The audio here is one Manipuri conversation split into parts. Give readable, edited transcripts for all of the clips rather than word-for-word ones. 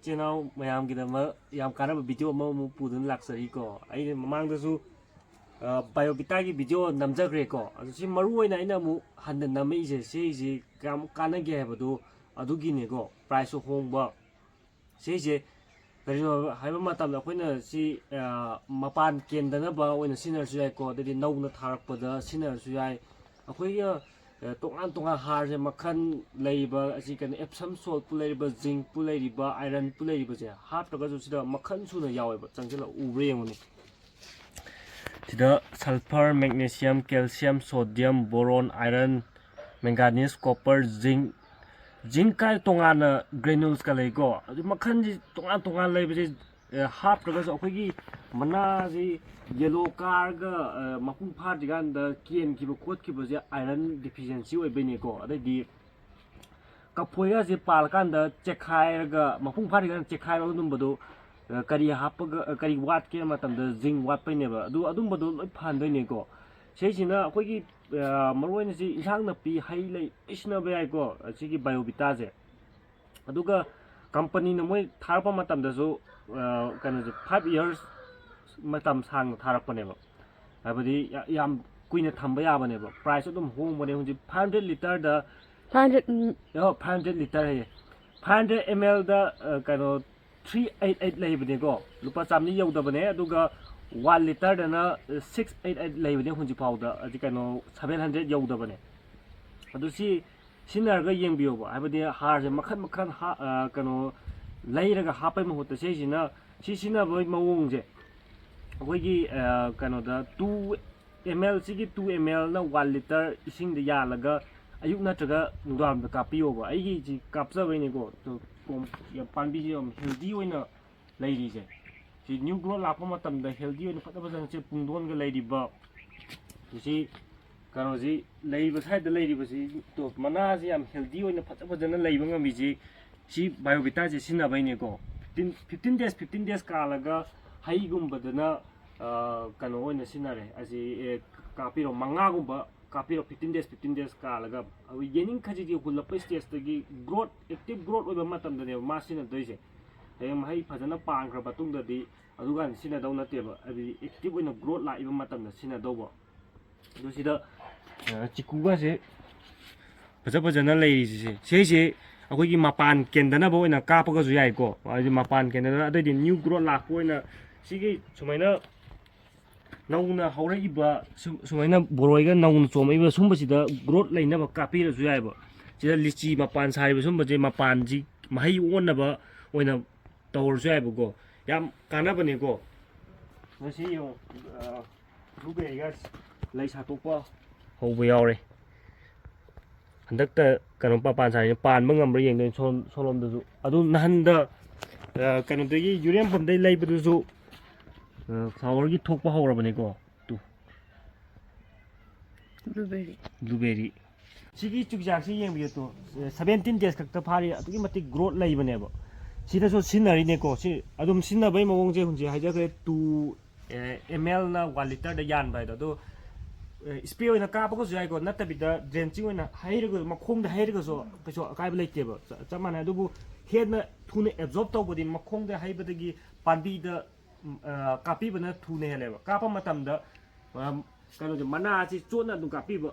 channel mayam kita yam karena video mau pudun laksari ko ai mamang da su biobita gi video namjagre ko adu si maru oina ina mu handa namai je se kam kana ge habadu adu gi ne ko price hongba se je karino haiba matam da koina si mapan kendana ba oina sinar su yai ko dadi nau na tharak pada sinar su yai akoi tongan tongan har je makhan leiba asi kan epsom salt pu leiba zinc pu leiba iron pu leiba je hap taga su sida makhan su na yawe ba changjela ubre yengoni sida sulfur magnesium calcium sodium boron iron manganese copper zinc zinc kai tongana granules ka leigo adu makhan ji tongan tongan leiba je hap taga su akoi mana ji yellow car ga mapung phar digan da kien ki khot ki baje iron deficiency oi bene ko adai ka phoya je pal kan da chekhai ga mapung phar digan chekhai ro dum bodo kari hap ga kari wat ke matam da zinc wat pe ne ba adu adum bodo loi phan doi ne ko sei sina akoi gi maroi ne ji insang na pi hai lei isna ba ai ko si gi biobita je aduga company na moi tharpa matam da so kana 5 years matam sang tharak pane ba abadi yam kuina thamba ya bane ba price adum hong bane hunji 500 liter da 500 liter hai 500 ml da kano 388 lei bane go lupa chamni yau da bane aduga 1 liter da na 688 lei bane hunji pau da aji kano 700 yau da bane adu si sinar ga yeng biyo ba abadi har je makhan makhan kano leiraga hapai mahutta sei sina si sina boi mawong je अखोगी कनोदा 2 ml सिगी 2 ml ना 1 liter इसिंग द यालगा अयुक नत्रगा नुदाम द कापियोबा आइगी जी कापजबैनेको तो कोम या पानबी जी हेल्दी ओइना लैरिजे जी न्यू ग्रो लापा मतम द हेल्दी ओइना फटा बजन से पुंगदोन ग लैरिबा जी कनो जी लैरिबा साइड द लैरिबा जी तो मना जी याम हेल्दी ओइना फटा बजन लैबा ngami जी सी बायोविटा जी सिनाबैनेको 15 days कालगा हाइगुम्बदना कनो ओइना सिनारे असी कापिरो मंगागुम्बा कापिरो 15 days कालगा अब येनिंग खजिगी हुलप स्टेज तगी ग्रोथ एक्टिव ग्रोथ ओइबा मतम दने मासिना दोइसे हेम हाइ फजना पांग्रा बतुंगददी अदुगान सिना दौ नतेबा अबि एक्टिव ओइना ग्रोथ लाइबा मतम द सिना दौबा दुसिदा चिकुगा से फजना लैरिसे सेसे अखोगी मपान केंदना बो ओइना कापगा जु याइको अदि मपान केंदना अदि न्यू ग्रोथ लाखो ओइना सिगी सुमाइना नौना हौरइबा सुमाइना बोरोइगा नौना चोमइबा सुमबसिदा ग्रोथ लैनबा कापिरा जु याइबा सिदा लिची मपान साइबा सुमबजे मपान जी महै ओनबा ओइना तौर जु याइबा गो याम कानाबने गो नसि यो रुबेगा लै सातोपा हौबा यावरे हंदक्ता कनो पापान साइ पानबा ngambra yengdoi solomdasu adu nahanda kanodagi यूरियम पम्दै लैबदुसु फ्लावर की थोक हौरबने को तु ब्लूबेरी सिगी चुकजाक सि येंबियो तो 17 days खक्ता फारि अतुगी मति ग्रोथ लैबनेबो सिदासो सिनरिने को सि अदुम सिनबै मवोंग जे हुंजे हाइजाखरे 2 ml ना 1 liter दा यान बाय दो स्प्रे ओइना कापको जाय को नतबिदा ड्रेंचिंग ओइना हाइरगो मखोंग दा हाइरगो सो कइसो अकाइब लैतेबो चमाना अदुबु हेडना थुने एब्जॉर्ब तौबदि मखोंग दा हाइबदगी पांबी दा कापी बना थूने हेलेबा कापा मतमदा कनो जे मना आसी चोना दु कापीबा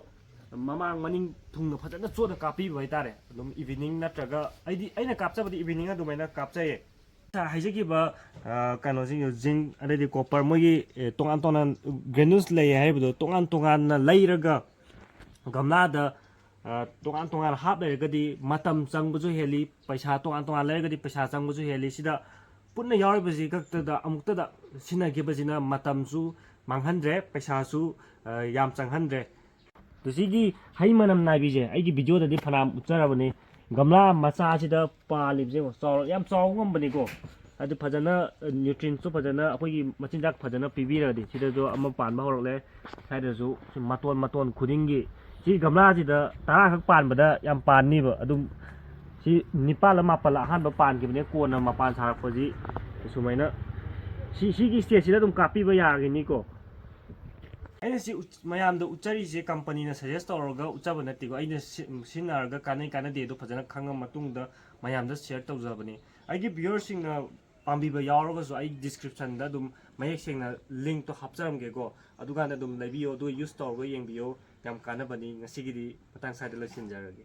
ममांग मनिंग थुंग फजना चोना कापीबा हाइतारे अदुम इवनिंग नत्रगा आइना कापचाबदि इवनिंग अदुमाइना कापचाये हाइजगिबा कनो जिंग जिंक अदि कॉपर मोगी तोंगान तोंगान ग्रेनुल्स लय हाइबदो तोंगान तोंगान लैरगा गमलादा तोंगान तोंगान हाप लैरगदि मतम चंगबजु हेली पैसा तोंगान तोंगान लैरगदि पैसा चंगबजु हेली सिदा पुन्ना यावबजी कक्तदा अमुक्तदा सिनागिबजिना मतमसु मांगहनद्रे पैसासु याम चंगहनद्रे तुसिगी हाइ मनम नाबिजे आइगी भिडियो ददि फनाम उच्चरबने गमला मचा सिदा पालिबजे चाव याम चाव ngambani को अदु फजना न्यूट्रिएंट्स सु फजना अखोगी मचिनजाक फजना पिबिरदि सिदा जो अमा पानबा हरले साइदसु मतोन मतोन खुदिंगी सि गमला सिदा तारा खक पानबदा याम पाननिबा अदु si nipala mapala ahanba pankibne kona mapan sarakpaji sumaina si stage sida dum kapi ba yagini ko aina si mayam da uchari je company na suggest tawrga uchaba nati ko aina sinarga kanai kana de do phajana khanga matung da mayam da share tawjabani ꯑꯩꯒꯤ ꯚ꯭ꯌꯨꯋꯔꯁꯤꯡꯅ ꯄꯥꯝꯕꯤꯕ ꯌꯥꯎꯔꯒꯁꯨ ꯑꯩ ꯗꯤꯁꯀ꯭ꯔꯤꯞꯁꯟꯗ ꯑꯗꯨꯝ ꯃꯌꯦꯛ ꯁꯦꯡꯅ ꯂꯤꯡꯛꯇꯣ ꯍꯥꯞꯆꯔꯝꯒꯦꯀꯣ ꯑꯗꯨꯀꯥꯟꯗ ꯑꯗꯨꯝ ꯂꯩꯕꯤꯌꯣ ꯑꯗꯨꯒ ꯌꯨꯁ ꯇꯧꯔꯒ ꯌꯦꯡꯕꯤꯌꯣ ꯌꯥꯝ ꯀꯥꯟꯅꯕꯅꯤ ꯉꯁꯤꯒꯤꯗꯤ ꯃꯇꯥꯡ ꯁ꯭ꯋꯥꯏꯗ ꯂꯣꯏꯁꯤꯟꯖꯔꯒꯦ